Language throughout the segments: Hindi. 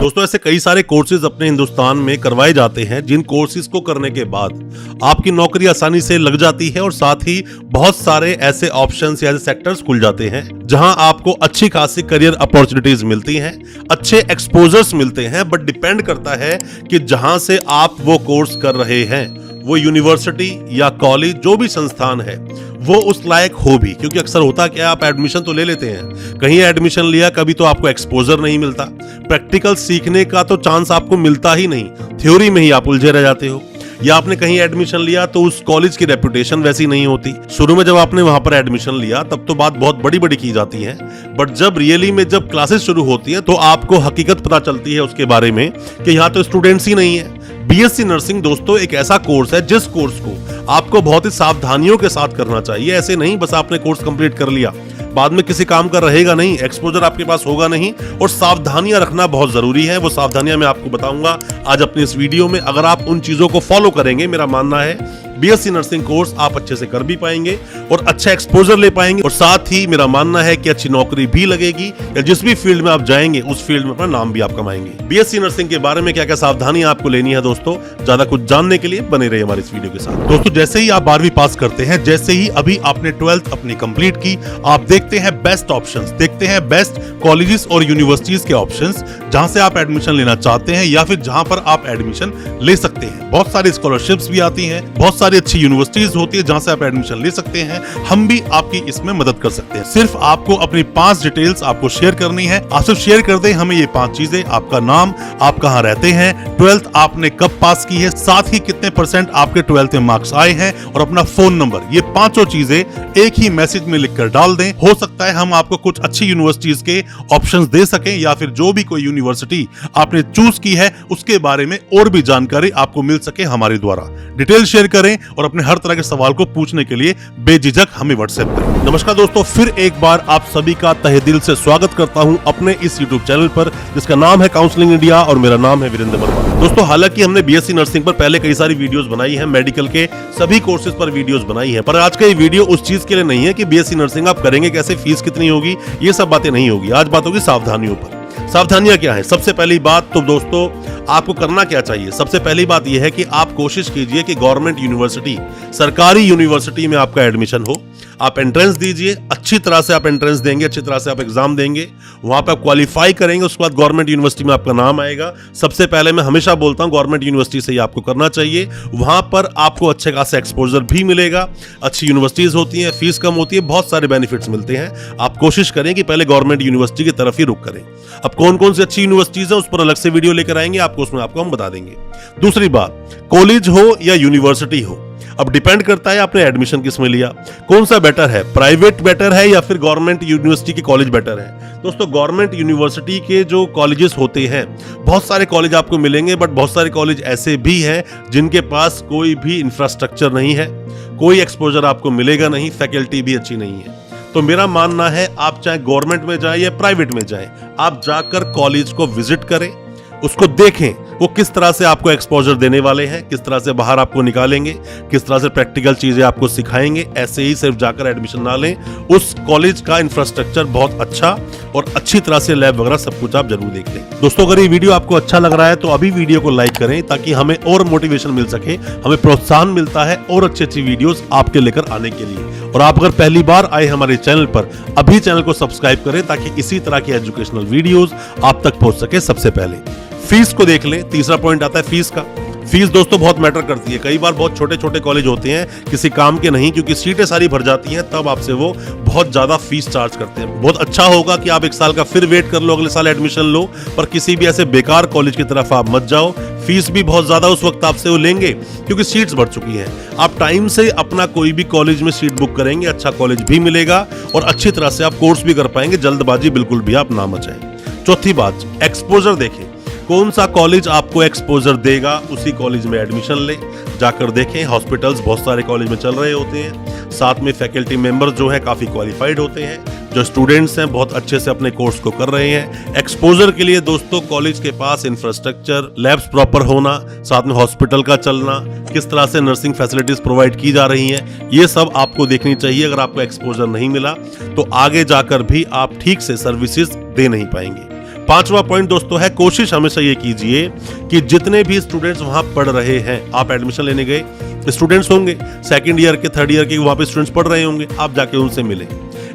दोस्तों ऐसे कई सारे कोर्सेज अपने हिंदुस्तान में करवाए जाते हैं जिन कोर्सेज को करने के बाद आपकी नौकरी आसानी से लग जाती है और साथ ही बहुत सारे ऐसे ऑप्शंस या ऐसे सेक्टर्स खुल जाते हैं जहां आपको अच्छी खासी करियर अपॉर्चुनिटीज मिलती हैं, अच्छे एक्सपोजर्स मिलते हैं। बट डिपेंड करता है कि जहां से आप वो कोर्स कर रहे हैं वो यूनिवर्सिटी या कॉलेज जो भी संस्थान है वो उस लायक हो भी, क्योंकि अक्सर होता क्या, आप एडमिशन तो ले लेते हैं, कहीं एडमिशन लिया, कभी तो आपको एक्सपोजर नहीं मिलता, प्रैक्टिकल सीखने का तो चांस आपको मिलता ही नहीं, थ्योरी में ही आप उलझे रह जाते हो, या आपने कहीं एडमिशन लिया तो उस कॉलेज की रेपुटेशन वैसी नहीं होती। शुरू में जब आपने वहां पर एडमिशन लिया तब तो बात बहुत बड़ी बड़ी की जाती है, बट जब रियली में जब क्लासेस शुरू होती हैं तो आपको हकीकत पता चलती है उसके बारे में कि यहाँ तो स्टूडेंट्स ही नहीं है। बीएससी नर्सिंग दोस्तों एक ऐसा कोर्स है जिस कोर्स को आपको बहुत ही सावधानियों के साथ करना चाहिए। ऐसे नहीं बस आपने कोर्स कंप्लीट कर लिया, बाद में किसी काम का रहेगा नहीं, एक्सपोजर आपके पास होगा नहीं, और सावधानियां रखना बहुत जरूरी है। वो सावधानियां मैं आपको बताऊंगा आज अपनी इस वीडियो में। अगर आप उन चीजों को फॉलो करेंगे, मेरा मानना है बीएससी नर्सिंग कोर्स आप अच्छे से कर भी पाएंगे और अच्छा एक्सपोजर ले पाएंगे, और साथ ही मेरा मानना है कि अच्छी नौकरी भी लगेगी, या जिस भी फील्ड में आप जाएंगे उस फील्ड में अपना नाम भी आप कमाएंगे। बीएससी नर्सिंग के बारे में क्या क्या सावधानियां आपको लेनी है दोस्तों, ज्यादा कुछ जानने के लिए बने रहिए हमारे इस वीडियो के साथ। दोस्तों जैसे ही आप 12वीं पास करते हैं, जैसे ही अभी आपने 12th अपनी कंप्लीट की, आप देखते हैं बेस्ट ऑप्शंस, देखते हैं बेस्ट कॉलेजेस और यूनिवर्सिटीज के ऑप्शंस जहां से आप एडमिशन लेना चाहते हैं या फिर जहां पर आप एडमिशन ले सकते हैं। बहुत सारी स्कॉलरशिप्स भी आती हैं, बहुत सारी अच्छी यूनिवर्सिटीज होती है जहां से आप एडमिशन ले सकते हैं। हम भी आपकी इसमें मदद कर सकते हैं। सिर्फ आपको अपनी 5 डिटेल्स आपको शेयर करनी है। आप सिर्फ शेयर कर दें हमें ये 5 चीजें, आपका नाम, आप कहां रहते हैं, 12th आपने कब पास की है, साथ ही कितने % आपके 12th में मार्क्स आए हैं, और अपना फोन नंबर। ये 5 चीजें एक ही मैसेज में लिखकर डाल दें। हो सकता है हम आपको कुछ अच्छी यूनिवर्सिटीज के ऑप्शंस दे सकें, या फिर जो भी कोई यूनिवर्सिटी आपने चूज की है उसके बारे में और भी जानकारी आपको मिल सके हमारे द्वारा। डिटेल शेयर करें और अपने हर तरह के सवाल को पूछने के लिए बेझिझक हमें व्हाट्सएप करें। नमस्कार दोस्तों, फिर एक बार आप सभी का तहे दिल से स्वागत करता हूं अपने इस यूट्यूब चैनल पर जिसका नाम है काउंसलिंग इंडिया, और मेरा नाम है वीरेंद्र वर्मा। दोस्तों हालांकि हमने बीएससी नर्सिंग पर पहले कई सारी वीडियोस बनाई है, मेडिकल के सभी कोर्सेज पर वीडियोस बनाई है, पर आज का ये वीडियो उस चीज के लिए नहीं है कि बीएससी नर्सिंग आप करेंगे कैसे, फीस कितनी होगी, ये सब बातें नहीं होगी। आज बात होगी सावधानियों पर। सावधानियां क्या है? सबसे पहली बात तो दोस्तों आपको करना क्या चाहिए, सबसे पहली बात यह है कि आप कोशिश कीजिए कि गवर्नमेंट यूनिवर्सिटी, सरकारी यूनिवर्सिटी में आपका एडमिशन हो। आप एंट्रेंस दीजिए, अच्छी तरह से आप एंट्रेंस देंगे, अच्छी तरह से आप एग्जाम देंगे, वहां पे आप क्वालिफाई करेंगे, उसके बाद गवर्नमेंट यूनिवर्सिटी में आपका नाम आएगा। सबसे पहले मैं हमेशा बोलता हूं गवर्नमेंट यूनिवर्सिटी से ही आपको करना चाहिए, वहां पर आपको अच्छे खासा एक्सपोजर भी मिलेगा, अच्छी यूनिवर्सिटीज होती हैं, फीस कम होती है, बहुत सारे बेनिफिट्स मिलते हैं। आप कोशिश करें कि पहले गवर्नमेंट यूनिवर्सिटी की तरफ ही रुख करें। अब कौन कौन सी अच्छी यूनिवर्सिटीज है उस पर अलग से वीडियो लेकर आएंगे, आपको उसमें आपको हम बता देंगे। दूसरी बात, कॉलेज हो या यूनिवर्सिटी हो, अब डिपेंड करता है आपने एडमिशन किस में लिया, कौन सा बेटर है, प्राइवेट बेटर है या फिर गवर्नमेंट यूनिवर्सिटी के कॉलेज बेटर है। दोस्तों गवर्नमेंट यूनिवर्सिटी के जो कॉलेजेस होते हैं, बहुत सारे कॉलेज आपको मिलेंगे, बट बहुत सारे कॉलेज ऐसे भी हैं जिनके पास कोई भी इंफ्रास्ट्रक्चर नहीं है, कोई एक्सपोजर आपको मिलेगा नहीं, फैकल्टी भी अच्छी नहीं है। तो मेरा मानना है आप चाहे गवर्नमेंट में जाएं या प्राइवेट में जाएं, आप जाकर कॉलेज को विजिट करें, उसको देखें वो किस तरह से आपको एक्सपोजर देने वाले हैं, किस तरह से बाहर आपको निकालेंगे, किस तरह से प्रैक्टिकल चीजें आपको सिखाएंगे। ऐसे ही सिर्फ जाकर एडमिशन ना लें, उस कॉलेज का इंफ्रास्ट्रक्चर बहुत अच्छा और अच्छी तरह से लैब वगैरह सब कुछ आप जरूर देख लें। दोस्तों अगर ये वीडियो आपको अच्छा लग रहा है तो अभी वीडियो को लाइक करें ताकि हमें और मोटिवेशन मिल सके, हमें प्रोत्साहन मिलता है और अच्छी अच्छी वीडियोस आपके लेकर आने के लिए। और आप अगर पहली बार आए हमारे चैनल पर, अभी चैनल को सब्सक्राइब करें ताकि इसी तरह की एजुकेशनल वीडियोस आप तक पहुंच सके सबसे पहले। फीस को देख लें, तीसरा पॉइंट आता है फीस का। फीस दोस्तों बहुत मैटर करती है। कई बार बहुत छोटे छोटे कॉलेज होते हैं, किसी काम के नहीं, क्योंकि सीटें सारी भर जाती हैं, तब आपसे वो बहुत ज्यादा फीस चार्ज करते हैं। बहुत अच्छा होगा कि आप 1 साल का फिर वेट कर लो, अगले साल एडमिशन लो, पर किसी भी ऐसे बेकार कॉलेज की तरफ आप मत जाओ। फीस भी बहुत ज्यादा उस वक्त आपसे वो लेंगे क्योंकि सीट्स भर चुकी हैं। आप टाइम से अपना कोई भी कॉलेज में सीट बुक करेंगे, अच्छा कॉलेज भी मिलेगा और अच्छी तरह से आप कोर्स भी कर पाएंगे। जल्दबाजी बिल्कुल भी आप ना मचाएं। चौथी बात, एक्सपोजर देखें, कौन सा कॉलेज आपको एक्सपोजर देगा, उसी कॉलेज में एडमिशन लें। जाकर देखें, हॉस्पिटल्स बहुत सारे कॉलेज में चल रहे होते हैं, साथ में फैकल्टी मेंबर्स जो है काफ़ी क्वालिफाइड होते हैं, जो स्टूडेंट्स हैं बहुत अच्छे से अपने कोर्स को कर रहे हैं। एक्सपोजर के लिए दोस्तों कॉलेज के पास इंफ्रास्ट्रक्चर, लैब्स प्रॉपर होना, साथ में हॉस्पिटल का चलना, किस तरह से नर्सिंग फैसिलिटीज प्रोवाइड की जा रही हैं, ये सब आपको देखनी चाहिए। अगर आपको एक्सपोजर नहीं मिला तो आगे जाकर भी आप ठीक से सर्विसेज दे नहीं पाएंगे। 5वां पॉइंट दोस्तों है, कोशिश हमेशा ये कीजिए कि जितने भी स्टूडेंट्स वहां पढ़ रहे हैं, आप एडमिशन लेने गए, स्टूडेंट्स होंगे सेकंड ईयर के, थर्ड ईयर के, वहां पे स्टूडेंट्स पढ़ रहे होंगे, आप जाके उनसे मिलें,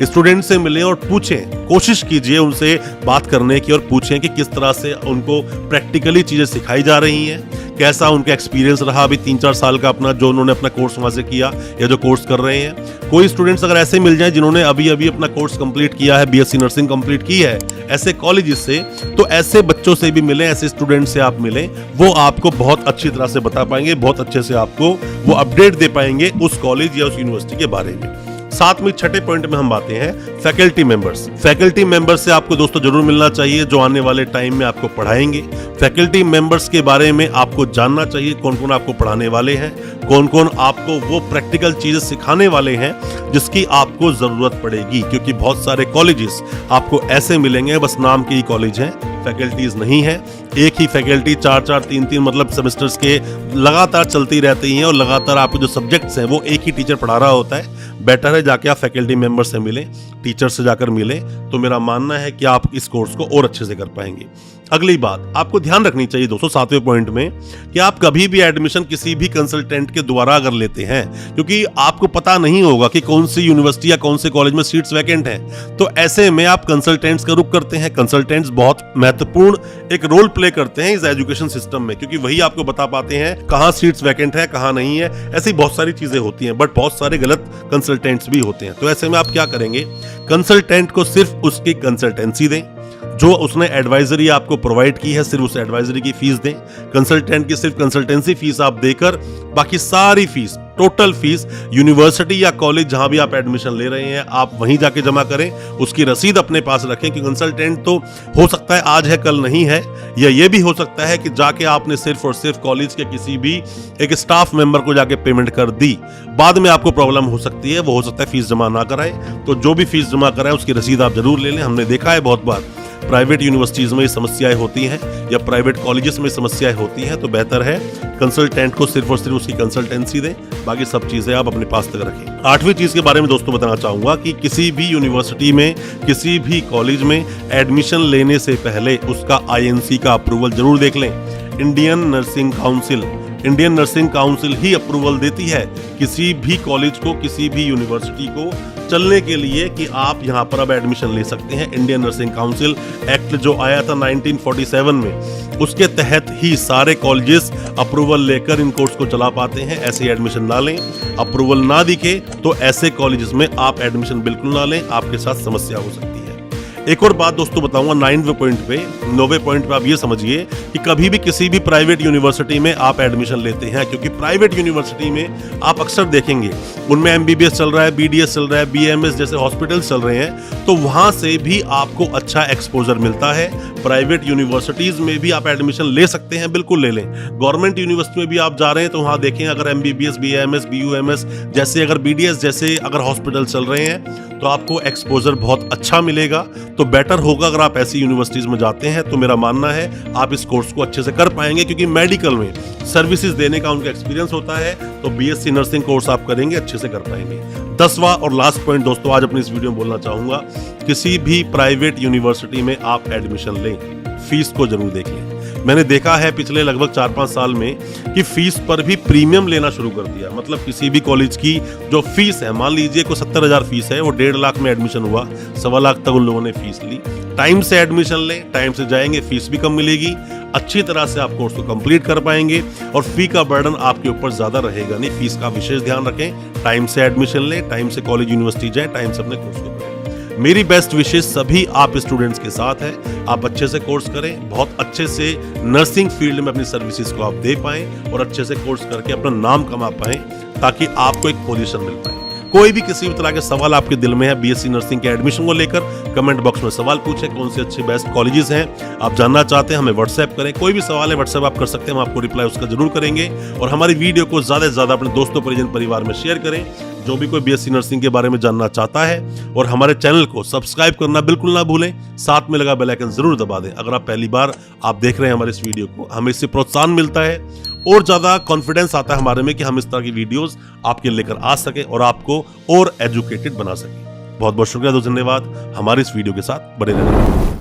स्टूडेंट से मिलें और पूछें, कोशिश कीजिए उनसे बात करने की और पूछें कि किस तरह से उनको प्रैक्टिकली चीजें सिखाई जा रही हैं, कैसा उनका एक्सपीरियंस रहा अभी 3-4 साल का अपना, जो उन्होंने अपना कोर्स वहां से किया या जो कोर्स कर रहे हैं। कोई स्टूडेंट्स अगर ऐसे मिल जाए जिन्होंने अभी अभी अपना कोर्स कंप्लीट किया है, बीएससी नर्सिंग कंप्लीट की है ऐसे कॉलेजेस से, तो ऐसे बच्चों से भी मिलें, ऐसे स्टूडेंट से आप मिलें, वो आपको बहुत अच्छी तरह से बता पाएंगे, बहुत अच्छे से आपको वो अपडेट दे पाएंगे उस कॉलेज या उस यूनिवर्सिटी के बारे में। साथ में छठे पॉइंट में हम आते हैं फैकल्टी मेंबर्स। फैकल्टी मेंबर्स से आपको दोस्तों जरूर मिलना चाहिए जो आने वाले टाइम में आपको पढ़ाएंगे। फैकल्टी मेंबर्स के बारे में आपको जानना चाहिए, कौन कौन आपको पढ़ाने वाले हैं, कौन कौन आपको वो प्रैक्टिकल चीजें सिखाने वाले हैं जिसकी आपको जरूरत पड़ेगी, क्योंकि बहुत सारे कॉलेजेस आपको ऐसे मिलेंगे बस नाम के ही कॉलेज हैं, फैकल्टीज नहीं है। एक ही फैकल्टी 4-4, 3-3 मतलब सेमेस्टर्स के लगातार चलती रहती हैं और लगातार आपके जो सब्जेक्ट्स हैं वो एक ही टीचर पढ़ा रहा होता है। बेटर है जाके आप फैकल्टी मेंबर से मिलें, टीचर से जाकर मिलें, तो मेरा मानना है कि आप इस कोर्स को और अच्छे से कर पाएंगे। अगली बात आपको ध्यान रखनी चाहिए दोस्तों 7वें पॉइंट में, कि आप कभी भी एडमिशन किसी भी कंसल्टेंट के द्वारा अगर लेते हैं, क्योंकि आपको पता नहीं होगा कि कौन सी यूनिवर्सिटी या कौन से कॉलेज में सीट्स वैकेंट हैं, तो ऐसे में आप कंसल्टेंट्स का रुख करते हैं। कंसल्टेंट्स बहुत महत्वपूर्ण एक रोल प्ले करते हैं इस एजुकेशन सिस्टम में, क्योंकि वही आपको बता पाते हैं कहाँ सीट्स वैकेंट है, कहाँ नहीं है। ऐसी बहुत सारी चीजें होती हैं, बट बहुत सारे गलत कंसल्टेंट्स भी होते हैं। तो ऐसे में आप क्या करेंगे, कंसल्टेंट को सिर्फ उसकी कंसल्टेंसी दें, जो उसने एडवाइजरी आपको प्रोवाइड की है सिर्फ उस एडवाइजरी की फीस दें। कंसल्टेंट की सिर्फ कंसल्टेंसी फीस आप देकर बाकी सारी फीस, टोटल फीस यूनिवर्सिटी या कॉलेज जहां भी आप एडमिशन ले रहे हैं आप वहीं जाके जमा करें, उसकी रसीद अपने पास रखें। कि कंसल्टेंट तो हो सकता है आज है कल नहीं है, या ये भी हो सकता है कि जाके आपने सिर्फ और सिर्फ कॉलेज के किसी भी एक स्टाफ मेंबर को जाके पेमेंट कर दी, बाद में आपको प्रॉब्लम हो सकती है, वो हो सकता है फीस जमा ना कराए। तो जो भी फीस जमा कराए उसकी रसीद आप जरूर ले लें। हमने देखा है बहुत बार प्राइवेट यूनिवर्सिटीज में समस्याएं होती हैं या प्राइवेट कॉलेजेस में समस्याएं होती हैं, तो बेहतर है कंसल्टेंट को सिर्फ और सिर्फ उसकी कंसल्टेंसी दें, बाकी सब चीजें आप अपने पास तक रखें। 8वीं चीज के बारे में दोस्तों बताना चाहूंगा कि किसी भी यूनिवर्सिटी में, किसी भी कॉलेज में एडमिशन लेने से पहले उसका INC का अप्रूवल जरूर देख लें। इंडियन नर्सिंग काउंसिल ही अप्रूवल देती है किसी भी कॉलेज को, किसी भी यूनिवर्सिटी को चलने के लिए कि आप यहां पर अब एडमिशन ले सकते हैं। इंडियन नर्सिंग काउंसिल एक्ट जो आया था 1947 में, उसके तहत ही सारे कॉलेजेस अप्रूवल लेकर इन कोर्स को चला पाते हैं। ऐसे एडमिशन ना लें, अप्रूवल ना दिखे तो ऐसे कॉलेजेस में आप एडमिशन बिल्कुल ना लें, आपके साथ समस्या हो सकती है। एक और बात दोस्तों बताऊंगा 9वें पॉइंट पे, 9वें पॉइंट पे आप ये समझिए कि कभी भी किसी भी प्राइवेट यूनिवर्सिटी में आप एडमिशन लेते हैं, क्योंकि प्राइवेट यूनिवर्सिटी में आप अक्सर देखेंगे उनमें MBBS चल रहा है, BDS चल रहा है, BAMS जैसे हॉस्पिटल चल रहे हैं, तो वहां से भी आपको अच्छा एक्सपोजर मिलता है। प्राइवेट यूनिवर्सिटीज में भी आप एडमिशन ले सकते हैं, बिल्कुल ले लें। गवर्नमेंट यूनिवर्सिटी में भी आप जा रहे हैं तो वहां देखें अगर MBBS, BAMS, BUMS जैसे, अगर BDS जैसे अगर हॉस्पिटल चल रहे हैं तो आपको एक्सपोजर बहुत अच्छा मिलेगा। तो बेटर होगा अगर आप ऐसी यूनिवर्सिटीज में जाते हैं, तो मेरा मानना है आप इस कोर्स को अच्छे से कर पाएंगे, क्योंकि मेडिकल में सर्विसेज देने का उनका एक्सपीरियंस होता है। तो BSc नर्सिंग कोर्स आप करेंगे, अच्छे से कर पाएंगे। 10वां और लास्ट पॉइंट दोस्तों आज अपनी इस वीडियो में बोलना चाहूंगा, किसी भी प्राइवेट यूनिवर्सिटी में आप एडमिशन लें, फीस को जरूर देख लें। मैंने देखा है पिछले लगभग 4-5 साल में कि फीस पर भी प्रीमियम लेना शुरू कर दिया। मतलब किसी भी कॉलेज की जो फीस है, मान लीजिए कोई 70,000 फीस है, वो 1.5 लाख में एडमिशन हुआ, 1.25 लाख तक उन लोगों ने फीस ली। टाइम से एडमिशन लें, टाइम से जाएंगे, फीस भी कम मिलेगी, अच्छी तरह से आप कोर्स को कंप्लीट कर पाएंगे और फी का बर्डन आपके ऊपर ज्यादा रहेगा नहीं। फीस का विशेष ध्यान रखें, टाइम से एडमिशन लें, टाइम से कॉलेज यूनिवर्सिटी जाएं, टाइम से अपने कोर्स को करें। मेरी बेस्ट विशेष सभी आप स्टूडेंट्स के साथ है, आप अच्छे से कोर्स करें, बहुत अच्छे से नर्सिंग फील्ड में अपनी सर्विसेज को आप दे पाएं और अच्छे से कोर्स करके अपना नाम कमा पाएं, ताकि आपको एक पोजीशन मिल पाए। कोई भी किसी भी तरह के सवाल आपके दिल में है BSc नर्सिंग के एडमिशन को लेकर, कमेंट बॉक्स में सवाल पूछें, कौन से अच्छे बेस्ट कॉलेजेस हैं आप जानना चाहते हैं, हमें व्हाट्सएप करें। कोई भी सवाल है व्हाट्सएप आप कर सकते हैं, हम आपको रिप्लाई उसका जरूर करेंगे। और हमारी वीडियो को ज्यादा से ज्यादा अपने दोस्तों, परिजन, परिवार में शेयर करें, जो भी कोई BSc नर्सिंग के बारे में जानना चाहता है। और हमारे चैनल को सब्सक्राइब करना बिल्कुल ना भूलें, साथ में लगा बेल आइकन जरूर दबा दें। अगर आप पहली बार आप देख रहे हैं हमारे इस वीडियो को, हमें इससे प्रोत्साहन मिलता है और ज्यादा कॉन्फिडेंस आता है हमारे में कि हम इस तरह की वीडियोस आपके लेकर आ सके और आपको और एजुकेटेड बना सके। बहुत बहुत शुक्रिया, धन्यवाद हमारे इस वीडियो के साथ बने रहने के लिए।